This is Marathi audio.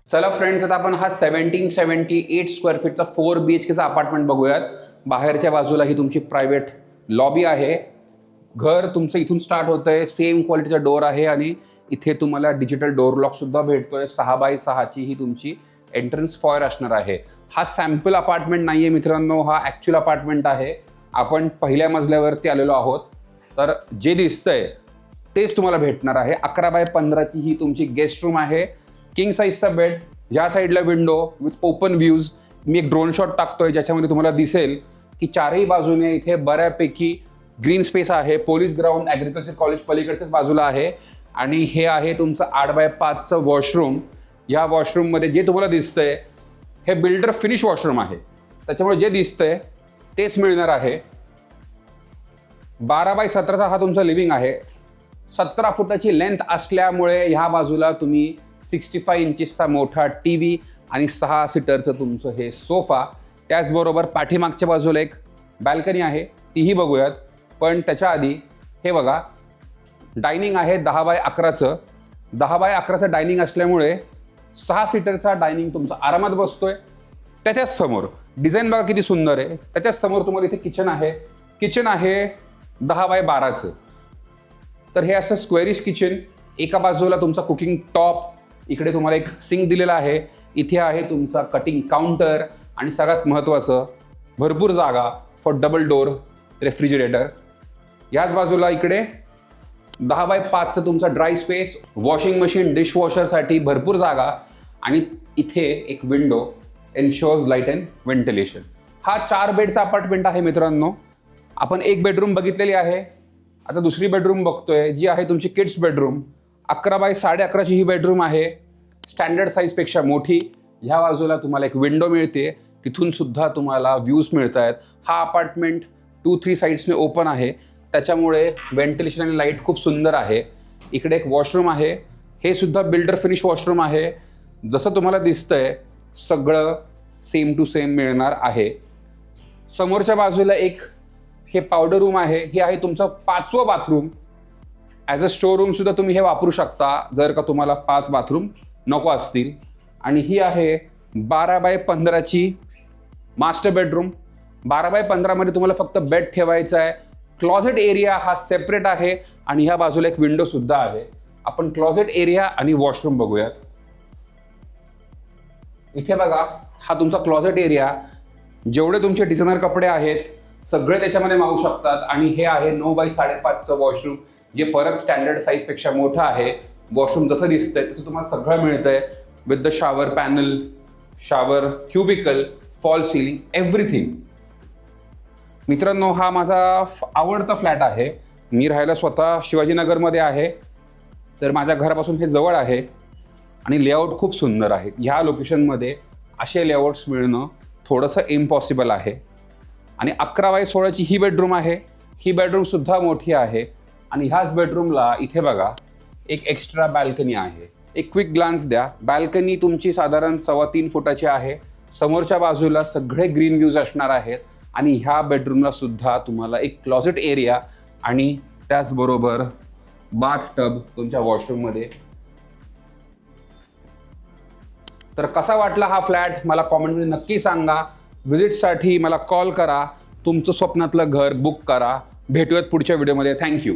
चला फ्रेंड्स, आता आपण हा 1778 स्क्वेअर फीटचा 4 BHKचा अपार्टमेंट बघूयात. बाहेरच्या बाजूला ही तुमची प्रायव्हेट लॉबी आहे. घर तुमचं इथून स्टार्ट होतंय. सेम क्वालिटीचा डोर आहे आणि इथे तुम्हाला डिजिटल डोर लॉक सुद्धा भेटतोय. 6x6 ची ही तुमची एंट्रन्स फॉयर असणार आहे. हा सॅम्पल अपार्टमेंट नाहीये मित्रांनो, हा ॲक्च्युअल अपार्टमेंट आहे. आपण पहिल्या मजल्यावरती आलेलो आहोत. तर जे दिसतंय तेच तुम्हाला भेटणार आहे. 11x15 ची ही तुमची गेस्ट रूम आहे. किंग साईजचा बेड, या साईडला विंडो विथ ओपन व्ह्यूज. मी एक ड्रोन शॉट टाकतोय ज्याच्यामध्ये तुम्हाला दिसेल की चारही बाजूने इथे बऱ्यापैकी ग्रीन स्पेस आहे. पोलीस ग्राउंड, ॲग्रिकल्चर कॉलेज पलीकडच्याच बाजूला आहे. आणि हे आहे तुमचं 8x5चं वॉशरूम. या वॉशरूममध्ये जे तुम्हाला दिसतंय हे बिल्डर फिनिश वॉशरूम आहे. त्याच्यामुळे जे दिसतंय तेच मिळणार आहे. 12x17चा हा तुमचा लिव्हिंग आहे. 17 फुटाची लेंथ असल्यामुळे ह्या बाजूला तुम्ही 65 इंचेसचा मोठा TV आणि 6 सीटरचं तुमचं हे सोफा. त्याचबरोबर पाठीमागच्या बाजूला एक बॅल्कनी आहे, तीही बघूयात. पण त्याच्या आधी हे बघा, डायनिंग आहे 10x11चं. 10x11चं डायनिंग असल्यामुळे 6 सीटरचा डायनिंग तुमचा आरामात बसतोय. त्याच्याच समोर डिझाईन बघा किती सुंदर आहे. त्याच्याच समोर तुम्हाला इथे किचन आहे. किचन आहे 10x12चं. तर हे असं स्क्वेअरिश किचन. एका बाजूला तुमचा कुकिंग टॉप, इकडे तुम्हाला एक सिंक दिलेला आहे. इथे आहे तुमचा कटिंग काउंटर आणि सगळ्यात महत्त्वाचं भरपूर जागा फॉर डबल डोअर रेफ्रिजरेटर. याच बाजूला इकडे 10x5चं तुमचा ड्राय स्पेस, वॉशिंग मशीन, डिशवॉशरसाठी भरपूर जागा आणि इथे एक विंडो एन्शोर्स लाईट अँड व्हेंटिलेशन. हा 4 बेडचा अपार्टमेंट आहे मित्रांनो. आपण एक बेडरूम बघितलेली आहे, आता दुसरी बेडरूम बघतोय जी आहे तुमची किड्स बेडरूम. 11x11ची ही बेडरूम आहे. स्टँडर्ड साईजपेक्षा मोठी. ह्या बाजूला तुम्हाला एक विंडो मिळते, तिथून सुद्धा तुम्हाला व्ह्यूज मिळत आहेत. हा अपार्टमेंट 2-3 साईड्सने ओपन आहे, त्याच्यामुळे व्हेंटिलेशन आणि लाईट खूप सुंदर आहे. इकडे एक वॉशरूम आहे, हे सुद्धा बिल्डर फिनिश वॉशरूम आहे. जसं तुम्हाला दिसतंय सगळं सेम टू सेम मिळणार आहे. समोरच्या बाजूला एक हे पावडर रूम आहे. हे आहे तुमचं 5वं bathroom. As a store room सुद्धा तुम्ही हे वापरू शकता जर का तुम्हाला 5 बाथरूम नको असतील. आणि ही आहे 12x15ची मास्टर बेडरूम. 12x15 मध्ये तुम्हाला फक्त बेड ठेवायचा आहे. क्लॉझेट एरिया हा सेपरेट आहे आणि ह्या बाजूला एक विंडो सुद्धा आहे. आपण क्लॉझेट एरिया आणि वॉशरूम बघूयात. इथे बघा, हा तुमचा क्लॉझेट एरिया. जेवढे तुमचे डिझायनर कपडे आहेत सगळे त्याच्यामध्ये मावू शकतात. आणि हे आहे 9x5.5चं वॉशरूम, जे परत स्टँडर्ड साईजपेक्षा मोठं आहे. वॉशरूम जसं दिसतंय तसं तुम्हाला सगळं मिळतंय with the shower panel, shower cubical, fall ceiling, everything. मित्रांनो, हा माझा आवडता फ्लॅट आहे. मी राहायला स्वतः शिवाजीनगरमध्ये आहे, तर माझ्या घरापासून हे जवळ आहे आणि लेआउट खूप सुंदर आहे. ह्या लोकेशनमध्ये असे लेआउट्स मिळणं थोडंसं इम्पॉसिबल आहे. आणि 11x16ची ही बेडरूम आहे. ही बेडरूमसुद्धा मोठी आहे. आणि ह्याच बेडरूमला इथे बघा एक एक्स्ट्रा बॅल्कनी आहे. एक क्विक ग्लान्स द्या. बॅल्कनी तुमची साधारण 3.25 फुटाची आहे. समोरच्या बाजूला सगळे ग्रीन व्ह्यूज असणार आहेत. आणि ह्या बेडरूमला सुद्धा तुम्हाला एक क्लॉझेट एरिया आणि त्याचबरोबर बाथ टब तुमच्या वॉशरूममध्ये. तर कसा वाटला हा फ्लॅट मला कॉमेंटमध्ये नक्की सांगा. व्हिजिटसाठी मला कॉल करा. तुमचं स्वप्नातलं घर बुक करा. भेटूयात पुढच्या व्हिडिओमध्ये. थँक्यू.